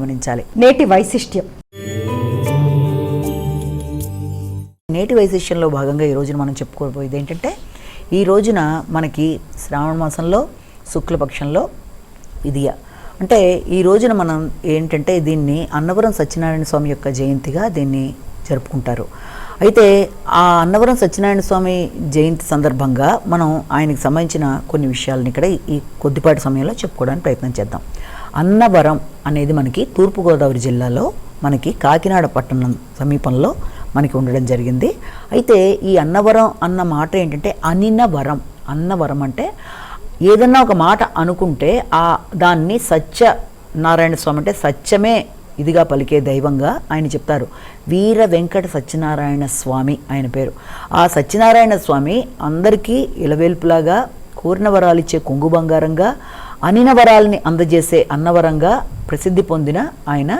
గమనించాలి. నేటి వైశిష్ట్యంలో భాగంగా ఈ రోజున మనం చెప్పుకోబోయేది ఏంటంటే, ఈ రోజున మనకి శ్రావణ మాసంలో శుక్లపక్షంలో విధియ అంటే ఈ రోజున మనం ఏంటంటే దీన్ని అన్నవరం సత్యనారాయణ స్వామి యొక్క జయంతిగా దీన్ని జరుపుకుంటారు. అయితే ఆ అన్నవరం సత్యనారాయణ స్వామి జయంతి సందర్భంగా మనం ఆయనకి సంబంధించిన కొన్ని విషయాలను ఇక్కడ ఈ కొద్దిపాటి సమయంలో చెప్పుకోవడానికి ప్రయత్నం చేద్దాం. అన్నవరం అనేది మనకి తూర్పుగోదావరి జిల్లాలో మనకి కాకినాడ పట్టణం సమీపంలో మనకి ఉండడం జరిగింది. అయితే ఈ అన్నవరం అన్న మాట ఏంటంటే అనినవరం. అన్నవరం అంటే ఏదన్నా ఒక మాట అనుకుంటే దాన్ని సత్యనారాయణ స్వామి అంటే సత్యమే ఇదిగా పలికే దైవంగా ఆయన చెప్తారు. వీర వెంకట సత్యనారాయణ స్వామి ఆయన పేరు. ఆ సత్యనారాయణ స్వామి అందరికీ ఇలవేల్పులాగా, కోరిన వరాలు ఇచ్చే కొంగు బంగారంగా, అనిన వరాలని అందజేసే అన్నవరంగా ప్రసిద్ధి పొందిన ఆయన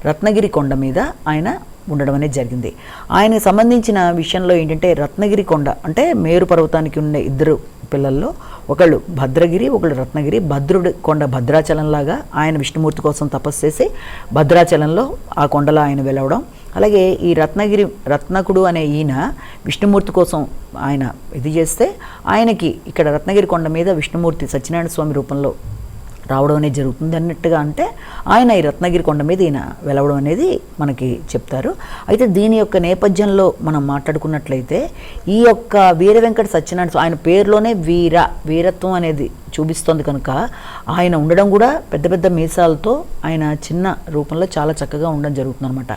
రత్నగిరి కొండ మీద ఆయన ఉండడం అనేది జరిగింది. ఆయనకు సంబంధించిన విషయంలో ఏంటంటే రత్నగిరి కొండ అంటే మేరు పర్వతానికి ఉండే ఇద్దరు పిల్లల్లో ఒకళ్ళు భద్రగిరి, ఒకళ్ళు రత్నగిరి. భద్రుడి కొండ భద్రాచలంలాగా ఆయన విష్ణుమూర్తి కోసం తపస్సు చేసి భద్రాచలంలో ఆ కొండలో ఆయన వెలవడం. అలాగే ఈ రత్నకుడు అనే ఈయన విష్ణుమూర్తి కోసం ఆయన ఇది చేస్తే ఆయనకి ఇక్కడ రత్నగిరి కొండ మీద విష్ణుమూర్తి సత్యనారాయణ స్వామి రూపంలో రావడం అనేది జరుగుతుంది అన్నట్టుగా. అంటే ఆయన ఈ రత్నగిరి కొండ మీద ఈయన వెలవడం అనేది మనకి చెప్తారు. అయితే దీని యొక్క నేపథ్యంలో మనం మాట్లాడుకున్నట్లయితే ఈ యొక్క వీర వెంకట సత్యనారాయణ ఆయన పేరులోనే వీరత్వం అనేది చూపిస్తోంది కనుక ఆయన ఉండడం కూడా పెద్ద పెద్ద మీసాలతో ఆయన చిన్న రూపంలో చాలా చక్కగా ఉండడం జరుగుతుంది అనమాట.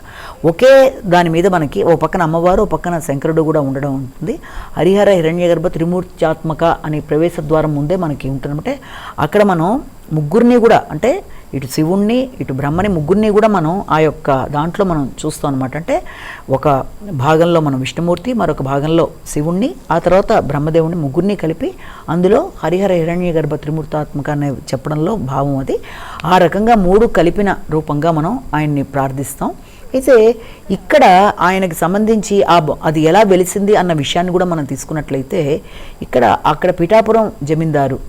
ఒకే దాని మీద మనకి ఓ పక్కన అమ్మవారు, ఓ పక్కన శంకరుడు కూడా ఉండడం ఉంటుంది. హరిహర హిరణ్యగర్భ త్రిమూర్త్యాత్మక అనే ప్రవేశ ద్వారం ముందే మనకి ఉంటుందంటే అక్కడ మనం ముగ్గురిని కూడా అంటే ఇటు శివుణ్ణి ఇటు బ్రహ్మని ముగ్గురిని కూడా మనం ఆ యొక్క దాంట్లో మనం చూస్తాం అనమాట. అంటే ఒక భాగంలో మనం విష్ణుమూర్తి, మరొక భాగంలో శివుణ్ణి, ఆ తర్వాత బ్రహ్మదేవుని ముగ్గురిని కలిపి అందులో హరిహర హిరణ్యగర్భ త్రిమూర్తాత్మక అనే చెప్పడంలో భావం అది. ఆ రకంగా మూడు కలిపిన రూపంగా మనం ఆయన్ని ప్రార్థిస్తాం. అయితే ఇక్కడ ఆయనకి సంబంధించి అది ఎలా వెలిసింది అన్న విషయాన్ని కూడా మనం తీసుకున్నట్లయితే అక్కడ పిఠాపురం జమీందారు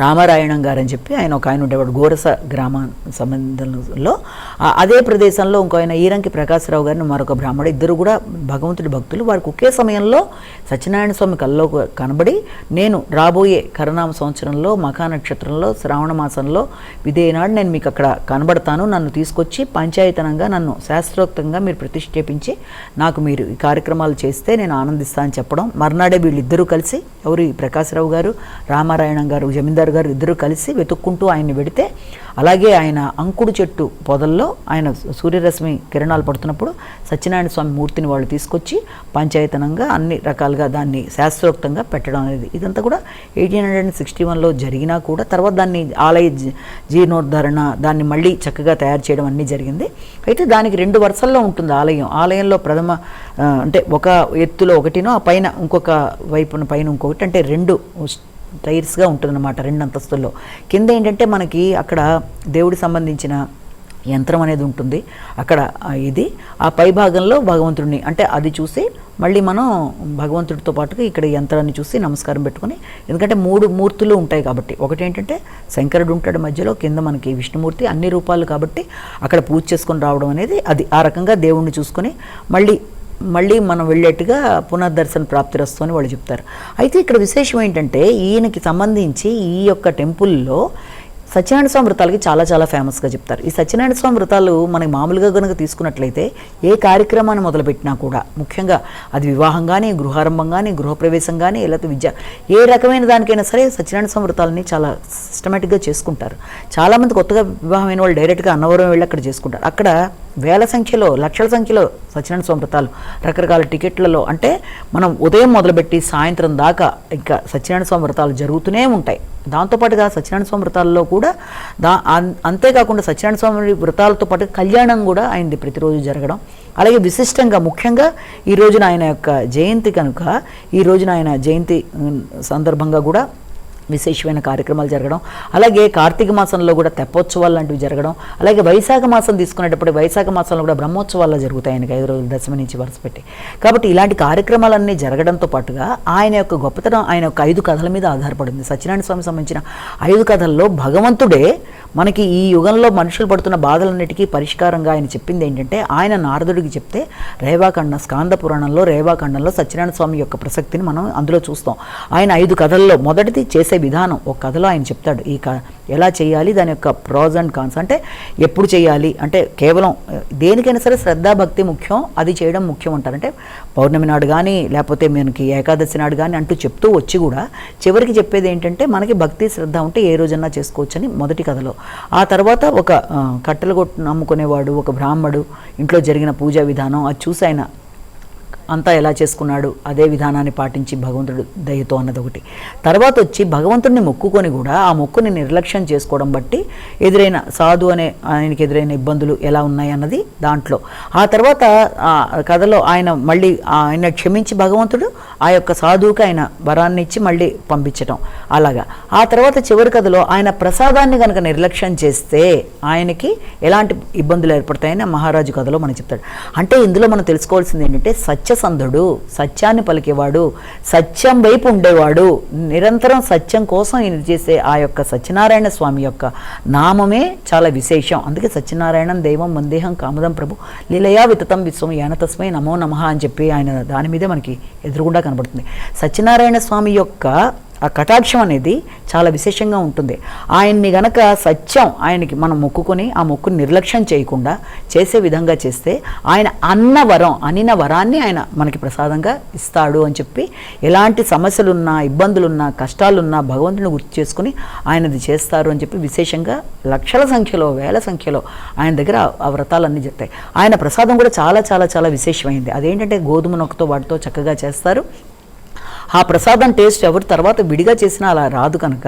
రామారాయణం గారు అని చెప్పి ఆయన ఉండేవాడు గోరస గ్రామ సంబంధంలో. అదే ప్రదేశంలో ఇంకో ఆయన ఈరంకి ప్రకాశరావు గారిని మరొక బ్రాహ్మడు, ఇద్దరు కూడా భగవంతుడి భక్తులు. వారికి ఒకే సమయంలో సత్యనారాయణ స్వామి కల్లో కనబడి నేను రాబోయే కరనామ సంవత్సరంలో మఖా నక్షత్రంలో శ్రావణ మాసంలో ఇదేనాడు నేను మీకు అక్కడ కనబడతాను, నన్ను తీసుకొచ్చి పంచాయతనంగా నన్ను శాస్త్రోక్తంగా మీరు ప్రతిష్ఠేపించి నాకు మీరు ఈ కార్యక్రమాలు చేస్తే నేను ఆనందిస్తా అని చెప్పడం. మర్నాడే వీళ్ళిద్దరూ కలిసి ఎవరు ప్రకాశరావు గారు రామారాయణం గారు జమీందారు గారు ఇద్దరు కలిసి వెతుక్కుంటూ ఆయన్ని వెడితే అలాగే ఆయన అంకుడు చెట్టు పొదల్లో ఆయన సూర్యరశ్మి కిరణాలు పడుతున్నప్పుడు సత్యనారాయణ స్వామి మూర్తిని వాళ్ళు తీసుకొచ్చి పంచాయతనంగా అన్ని రకాలుగా దాన్ని శాస్త్రోక్తంగా పెట్టడం అనేది ఇదంతా కూడా 1861లో జరిగినా కూడా తర్వాత దాన్ని ఆలయ జీర్ణోద్ధరణ దాన్ని మళ్ళీ చక్కగా తయారు చేయడం అన్నీ జరిగింది. అయితే దానికి 2 వరుసల్లో ఉంటుంది ఆలయంలో ప్రథమ అంటే ఒక ఎత్తులో ఒకటినో ఆ పైన ఇంకొక వైపున పైన ఇంకొకటి అంటే 2 టైర్స్గా ఉంటుందన్నమాట 2 అంతస్తుల్లో. కింద ఏంటంటే మనకి అక్కడ దేవుడికి సంబంధించిన యంత్రం అనేది ఉంటుంది అక్కడ. ఇది ఆ పై భాగంలో భగవంతుడిని అంటే అది చూసి మళ్ళీ మనం భగవంతుడితో పాటుగా ఇక్కడ యంత్రాన్ని చూసి నమస్కారం పెట్టుకుని, ఎందుకంటే 3 మూర్తులు ఉంటాయి కాబట్టి, ఒకటి ఏంటంటే శంకరుడు ఉంటాడు మధ్యలో, కింద మనకి విష్ణుమూర్తి, అన్ని రూపాలు కాబట్టి అక్కడ పూజ చేసుకొని రావడం అనేది అది ఆ రకంగా దేవుణ్ణి చూసుకొని మళ్ళీ మనం వెళ్ళేట్టుగా పునర్దర్శన ప్రాప్తిరస్తు అని వాళ్ళు చెప్తారు. అయితే ఇక్కడ విశేషం ఏంటంటే ఈయనకి సంబంధించి ఈ యొక్క టెంపుల్లో సత్యనారాయణ స్వామి వ్రతాలకి చాలా చాలా ఫేమస్గా చెప్తారు. ఈ సత్యనారాయణ స్వామి వ్రతాలు మనకి మామూలుగా కనుక తీసుకున్నట్లయితే ఏ కార్యక్రమాన్ని మొదలుపెట్టినా కూడా ముఖ్యంగా అది వివాహం కానీ, గృహారంభం కానీ, గృహప్రవేశం కానీ, లేకపోతే విద్య ఏ రకమైన దానికైనా సరే సత్యనారాయణ స్వామి వ్రతాలని చాలా సిస్టమేటిక్గా చేసుకుంటారు. చాలామంది కొత్తగా వివాహమైన వాళ్ళు డైరెక్ట్గా అన్నవరం వెళ్ళి అక్కడ చేసుకుంటారు. అక్కడ వేల సంఖ్యలో లక్షల సంఖ్యలో సత్యనారాయణ స్వామి వ్రతాలు రకరకాల టికెట్లలో అంటే మనం ఉదయం మొదలుపెట్టి సాయంత్రం దాకా ఇంకా సత్యనారాయణ స్వామి వ్రతాలు జరుగుతూనే ఉంటాయి. దాంతోపాటుగా సత్యనారాయణ స్వామి వ్రతాల్లో కూడా అంతేకాకుండా సత్యనారాయణ స్వామి వ్రతాలతో పాటు కళ్యాణం కూడా ఆయనది ప్రతిరోజు జరగడం. అలాగే విశిష్టంగా ముఖ్యంగా ఈ రోజున ఆయన యొక్క జయంతి కనుక ఈ రోజున ఆయన జయంతి సందర్భంగా కూడా విశేషమైన కార్యక్రమాలు జరగడం, అలాగే కార్తీక మాసంలో కూడా తెప్పోత్సవాలు లాంటివి జరగడం, అలాగే వైశాఖ మాసం తీసుకునేటప్పుడు వైశాఖ మాసంలో కూడా బ్రహ్మోత్సవాలు జరుగుతాయి ఆయనకి 5 రోజులు దశమి నుంచి వరుస పెట్టి. కాబట్టి ఇలాంటి కార్యక్రమాలన్నీ జరగడంతో పాటుగా ఆయన యొక్క గొప్పతనం ఆయన యొక్క 5 కథల మీద ఆధారపడింది. సత్యనారాయణ స్వామి సంబంధించిన 5 కథల్లో భగవంతుడే మనకి ఈ యుగంలో మనుషులు పడుతున్న బాధలన్నిటికీ పరిష్కారంగా ఆయన చెప్పింది ఏంటంటే, ఆయన నారదుడికి చెప్తే రేవాఖండం, స్కాంద పురాణంలో రేవాఖండంలో సత్యనారాయణ స్వామి యొక్క ప్రసక్తిని మనం అందులో చూస్తాం. ఆయన 5 కథల్లో మొదటిది చేసే విధానం ఒక కథలో ఆయన చెప్తాడు. ఎలా చేయాలి, దాని యొక్క ప్రోజ్ అండ్ కాన్స్, అంటే ఎప్పుడు చేయాలి, అంటే కేవలం దేనికైనా సరే శ్రద్ధాభక్తి ముఖ్యం, అది చేయడం ముఖ్యం అంటారు. అంటే పౌర్ణమి నాడు కానీ లేకపోతే మనకి ఏకాదశి నాడు కానీ అంటూ చెప్తూ వచ్చి కూడా చివరికి చెప్పేది ఏంటంటే, మనకి భక్తి శ్రద్ధ ఉంటే ఏ రోజన్నా చేసుకోవచ్చని మొదటి కథలో. ఆ తర్వాత ఒక కట్టెలు నమ్ముకునేవాడు ఒక బ్రాహ్మడు ఇంట్లో జరిగిన పూజా విధానం అది చూసి ఆయన అంతా ఎలా చేసుకున్నాడు, అదే విధానాన్ని పాటించి భగవంతుడు దయతో అన్నది ఒకటి. తర్వాత వచ్చి భగవంతుడిని మొక్కుకొని కూడా ఆ మొక్కుని నిర్లక్ష్యం చేసుకోవడం బట్టి ఎదురైన సాధు అనే ఆయనకి ఎదురైన ఇబ్బందులు ఎలా ఉన్నాయి అన్నది దాంట్లో. ఆ తర్వాత కథలో ఆయన మళ్ళీ ఆయన క్షమించి భగవంతుడు ఆ యొక్క సాధువుకి ఆయన వరాన్ని ఇచ్చి మళ్ళీ పంపించటం అలాగా. ఆ తర్వాత చివరి కథలో ఆయన ప్రసాదాన్ని కనుక నిర్లక్ష్యం చేస్తే ఆయనకి ఎలాంటి ఇబ్బందులు ఏర్పడతాయని మహారాజు కథలో మనకు చెప్తాడు. అంటే ఇందులో మనం తెలుసుకోవాల్సింది ఏంటంటే, సత్యసంధుడు, సత్యాన్ని పలికేవాడు, సత్యం వైపు ఉండేవాడు, నిరంతరం సత్యం కోసం ఈయన చేసే ఆ యొక్క సత్యనారాయణ స్వామి యొక్క నామమే చాలా విశేషం. అందుకే సత్యనారాయణం దైవం వందేహం కామదం ప్రభు లీలయా వితతం విశ్వం యానతస్మై నమో నమః అని చెప్పి ఆయన దాని మీదే మనకి ఎదురుగుండా కనబడుతుంది. సత్యనారాయణ స్వామి యొక్క ఆ కటాక్షం అనేది చాలా విశేషంగా ఉంటుంది. ఆయన్ని గనక సత్యం ఆయనకి మనం మొక్కుకొని ఆ మొక్కుని నిర్లక్ష్యం చేయకుండా చేసే విధంగా చేస్తే ఆయన అనిన వరాన్ని ఆయన మనకి ప్రసాదంగా ఇస్తాడు అని చెప్పి, ఎలాంటి సమస్యలున్నా ఇబ్బందులున్నా కష్టాలున్నా భగవంతుని గుర్తు చేసుకుని ఆయనది చేస్తారు అని చెప్పి విశేషంగా లక్షల సంఖ్యలో వేల సంఖ్యలో ఆయన దగ్గర ఆ వ్రతాలన్నీ జరుగుతాయి. ఆయన ప్రసాదం కూడా చాలా చాలా చాలా విశేషమైంది. అదేంటంటే గోధుమ నొక్కతో వాటితో చక్కగా చేస్తారు. ఆ ప్రసాదం టేస్ట్ ఎవరు తర్వాత విడిగా చేసినా అలా రాదు కనుక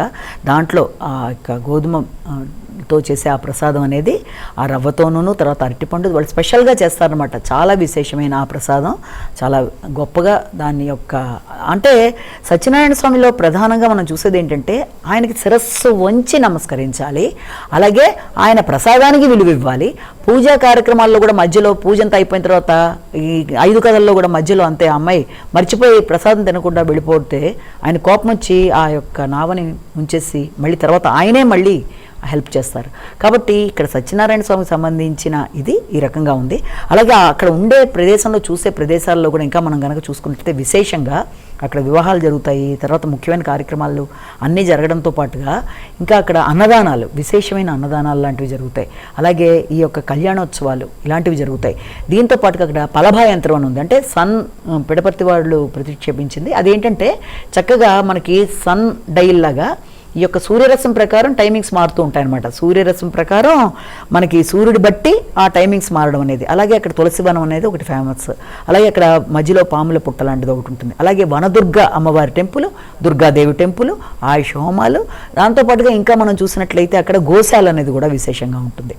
దాంట్లో ఆ యొక్క గోధుమతో చేసే ఆ ప్రసాదం అనేది ఆ రవ్వతోనూ తర్వాత అరటిపండు వాళ్ళు స్పెషల్గా చేస్తారనమాట. చాలా విశేషమైన ఆ ప్రసాదం చాలా గొప్పగా దాని యొక్క, అంటే సత్యనారాయణ స్వామిలో ప్రధానంగా మనం చూసేది ఏంటంటే, ఆయనకి శిరస్సు వంచి నమస్కరించాలి, అలాగే ఆయన ప్రసాదానికి విలువ ఇవ్వాలి. పూజా కార్యక్రమాల్లో కూడా మధ్యలో పూజ అంతా అయిపోయిన తర్వాత ఈ 5 కథల్లో కూడా మధ్యలో అంతే అమ్మాయి మర్చిపోయి ప్రసాదం తినకుండా వెళ్ళిపోతే ఆయన కోపం వచ్చి ఆ యొక్క నావని ఉంచేసి మళ్ళీ తర్వాత ఆయనే మళ్ళీ హెల్ప్ చేస్తారు. కాబట్టి ఇక్కడ సత్యనారాయణ స్వామికి సంబంధించిన ఇది ఈ రకంగా ఉంది. అలాగే అక్కడ ఉండే ప్రదేశంలో చూసే ప్రదేశాల్లో కూడా ఇంకా మనం కనుక చూసుకున్నట్లయితే విశేషంగా అక్కడ వివాహాలు జరుగుతాయి, తర్వాత ముఖ్యమైన కార్యక్రమాలు అన్నీ జరగడంతో పాటుగా ఇంకా అక్కడ అన్నదానాలు, విశేషమైన అన్నదానాలు లాంటివి జరుగుతాయి. అలాగే ఈ యొక్క కళ్యాణోత్సవాలు ఇలాంటివి జరుగుతాయి. దీంతో పాటుగా అక్కడ పలభా యంత్రం అని ఉంది, అంటే సన్ పిడపర్తి వాళ్ళు ప్రతిక్షేపించింది. అదేంటంటే చక్కగా మనకి సన్ డైల్ లాగా ఈ యొక్క సూర్యరశ్మి ప్రకారం టైమింగ్స్ మారుతూ ఉంటాయన్నమాట. సూర్యరశ్మి ప్రకారం మనకి సూర్యుడి బట్టి ఆ టైమింగ్స్ మారడం అనేది. అలాగే అక్కడ తులసివనం అనేది ఒకటి ఫేమస్. అలాగే అక్కడ మధ్యలో పాముల పుట్ట లాంటిది ఒకటి ఉంటుంది. అలాగే వనదుర్గ అమ్మవారి టెంపుల్, దుర్గాదేవి టెంపుల్, ఆయుష్ హోమాలు, దాంతోపాటుగా ఇంకా మనం చూసినట్లయితే అక్కడ గోశాల అనేది కూడా విశేషంగా ఉంటుంది.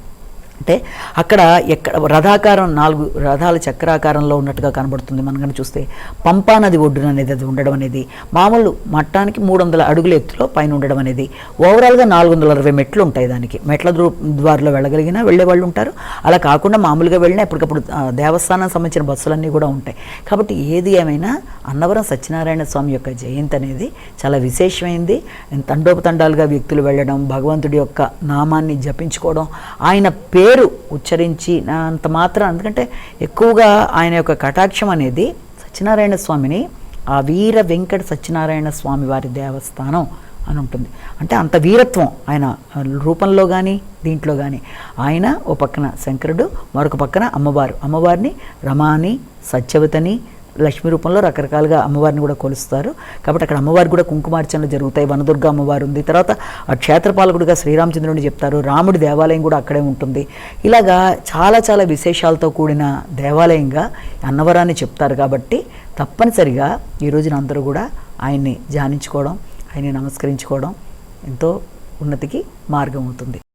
అంటే అక్కడ ఎక్కడ రథాకారం 4 రథాల చక్రాకారంలో ఉన్నట్టుగా కనబడుతుంది. మనం కనుక చూస్తే పంపా నది ఒడ్డున అనేది అది ఉండడం అనేది, మామూలు మట్టానికి 300 అడుగుల ఎత్తులో పైన ఉండడం అనేది, ఓవరాల్గా 460 మెట్లు ఉంటాయి. దానికి మెట్ల ద్వారాలో వెళ్ళగలిగినా వెళ్ళే వాళ్ళు ఉంటారు. అలా కాకుండా మామూలుగా వెళ్ళినా ఎప్పటికప్పుడు దేవస్థానానికి సంబంధించిన బస్సులన్నీ కూడా ఉంటాయి. కాబట్టి ఏది ఏమైనా అన్నవరం సత్యనారాయణ స్వామి యొక్క జయంతి అనేది చాలా విశేషమైంది. తండోపతండాలుగా వ్యక్తులు వెళ్ళడం, భగవంతుడి యొక్క నామాన్ని జపించుకోవడం, ఆయన పేరు ఉచ్చరించి అంత మాత్రం, ఎందుకంటే ఎక్కువగా ఆయన యొక్క కటాక్షం అనేది సత్యనారాయణ స్వామిని ఆ వీర వెంకట సత్యనారాయణ స్వామి వారి దేవస్థానం అని ఉంటుంది. అంటే అంత వీరత్వం ఆయన రూపంలో కానీ దీంట్లో కానీ. ఆయన ఓ పక్కన శంకరుడు, మరొక పక్కన అమ్మవారిని రమాని, సత్యవతిని, లక్ష్మీ రూపంలో రకరకాలుగా అమ్మవారిని కూడా కొలుస్తారు. కాబట్టి అక్కడ అమ్మవారి కూడా కుంకుమార్చనలు జరుగుతాయి. వనదుర్గ అమ్మవారు ఉంది. తర్వాత ఆ క్షేత్రపాలకుడిగా శ్రీరామచంద్రుడిని చెప్తారు. రాముడి దేవాలయం కూడా అక్కడే ఉంటుంది. ఇలాగా చాలా చాలా విశేషాలతో కూడిన దేవాలయంగా అన్నవరాన్ని చెప్తారు. కాబట్టి తప్పనిసరిగా ఈ రోజున అందరూ కూడా ఆయన్ని ధ్యానించుకోవడం, ఆయన్ని నమస్కరించుకోవడం ఎంతో ఉన్నతికి మార్గం అవుతుంది.